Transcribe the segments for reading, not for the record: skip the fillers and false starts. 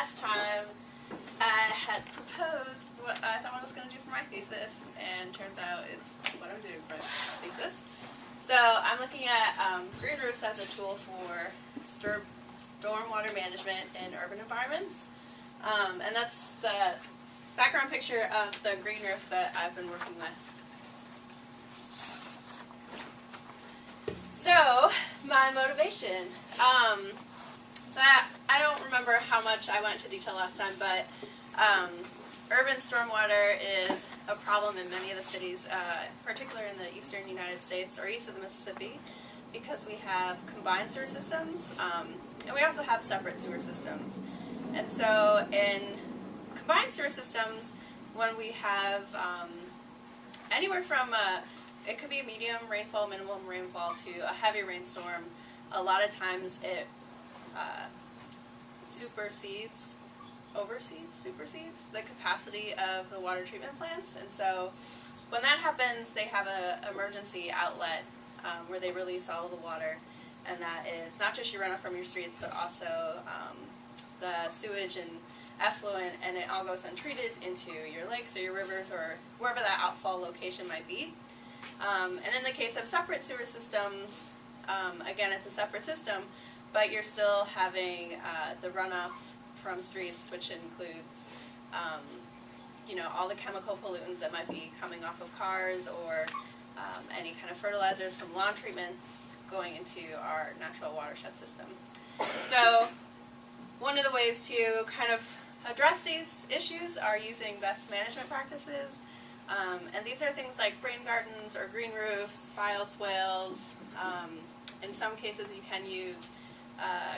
last time I had proposed what I thought I was going to do for my thesis, and turns out it's what I'm doing for my thesis. So I'm looking at green roofs as a tool for stormwater management in urban environments. And that's the background picture of the green roof that I've been working with. So, my motivation. So I don't remember how much I went into detail last time, but urban stormwater is a problem in many of the cities, particularly in the eastern United States or east of the Mississippi, because we have combined sewer systems, and we also have separate sewer systems. And so in combined sewer systems, when we have anywhere from it could be medium rainfall, minimum rainfall, to a heavy rainstorm, a lot of times it supersedes the capacity of the water treatment plants. And so when that happens, they have an emergency outlet where they release all the water, and that is not just your runoff from your streets, but also the sewage and effluent, and it all goes untreated into your lakes or your rivers or wherever that outfall location might be. And in the case of separate sewer systems, again, it's a separate system, but you're still having the runoff from streets, which includes all the chemical pollutants that might be coming off of cars, or any kind of fertilizers from lawn treatments going into our natural watershed system. So one of the ways to kind of address these issues are using best management practices. And these are things like rain gardens or green roofs, bioswales. In some cases you can use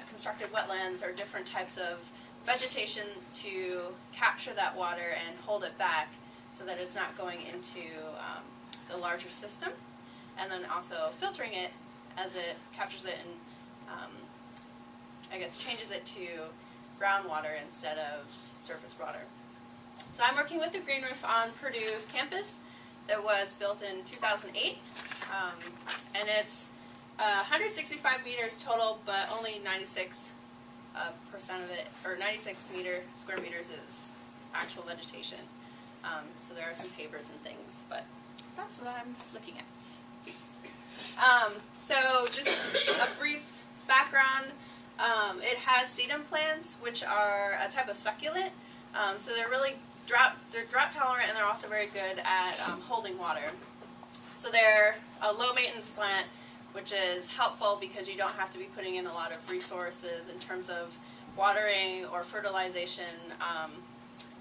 constructed wetlands or different types of vegetation to capture that water and hold it back so that it's not going into the larger system, and then also filtering it as it captures it and changes it to groundwater instead of surface water. So I'm working with the green roof on Purdue's campus that was built in 2008, and it's 165 meters total, but only 96% of it, or 96 square meters is actual vegetation. So there are some pavers and things, but that's what I'm looking at. So just a brief background. It has sedum plants, which are a type of succulent. So they're really drought tolerant, and they're also very good at holding water. So they're a low maintenance plant, which is helpful because you don't have to be putting in a lot of resources in terms of watering or fertilization,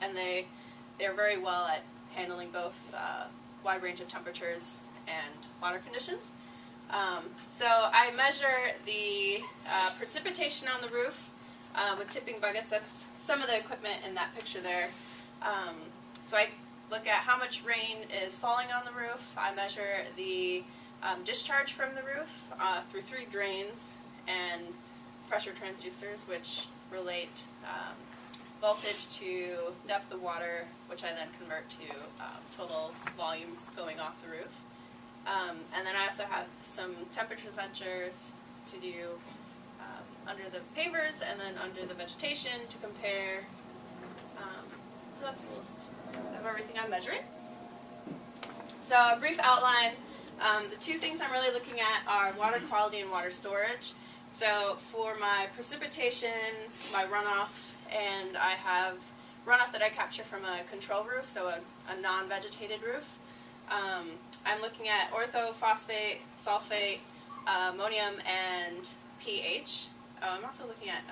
and they're very well at handling both wide range of temperatures and water conditions. So I measure the precipitation on the roof with tipping buckets. That's some of the equipment in that picture there. So I look at how much rain is falling on the roof. I measure the discharge from the roof through 3 drains and pressure transducers, which relate voltage to depth of water, which I then convert to total volume going off the roof. And then I also have some temperature sensors to do under the pavers and then under the vegetation to compare. So that's a list of everything I'm measuring. So a brief outline. The 2 things I'm really looking at are water quality and water storage. So for my precipitation, my runoff, and I have runoff that I capture from a control roof, so a non-vegetated roof. I'm looking at orthophosphate, sulfate, ammonium, and pH. I'm also looking at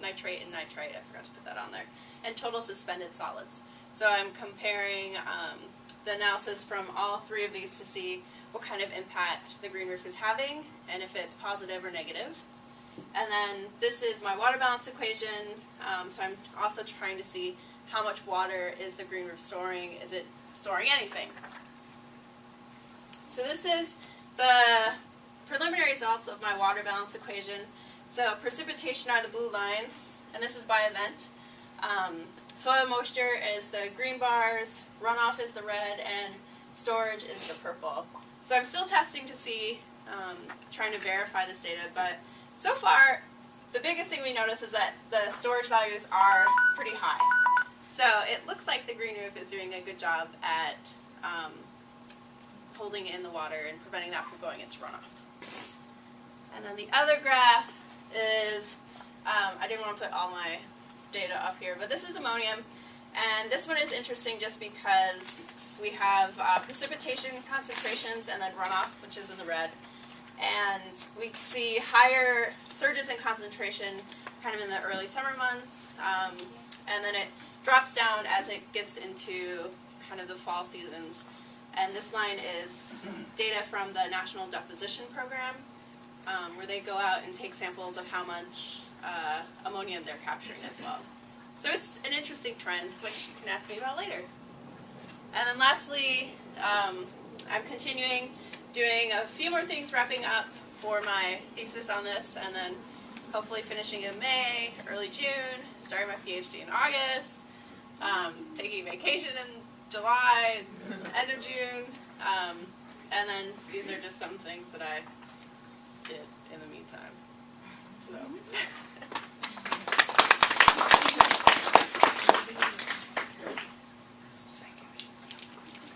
nitrate and nitrite. I forgot to put that on there. And total suspended solids. So I'm comparing the analysis from all 3 of these to see what kind of impact the green roof is having, and if it's positive or negative. And then this is my water balance equation. So I'm also trying to see how much water is the green roof storing. Is it storing anything? So this is the preliminary results of my water balance equation. So precipitation are the blue lines, and this is by event. Soil moisture is the green bars, runoff is the red, and storage is the purple. So I'm still testing to see, trying to verify this data, but so far the biggest thing we notice is that the storage values are pretty high. So it looks like the green roof is doing a good job at holding in the water and preventing that from going into runoff. And then the other graph is, I didn't want to put all my data up here, but this is ammonium. And this one is interesting just because we have precipitation concentrations and then runoff, which is in the red. And we see higher surges in concentration kind of in the early summer months, and then it drops down as it gets into kind of the fall seasons. And this line is data from the National Deposition Program, where they go out and take samples of how much ammonium they're capturing as well. So it's an interesting trend, which you can ask me about later. And then lastly, I'm continuing doing a few more things, wrapping up for my thesis on this, and then hopefully finishing in May, early June, starting my PhD in August, taking vacation in July, end of June, and then these are just some things that I did in the meantime. So.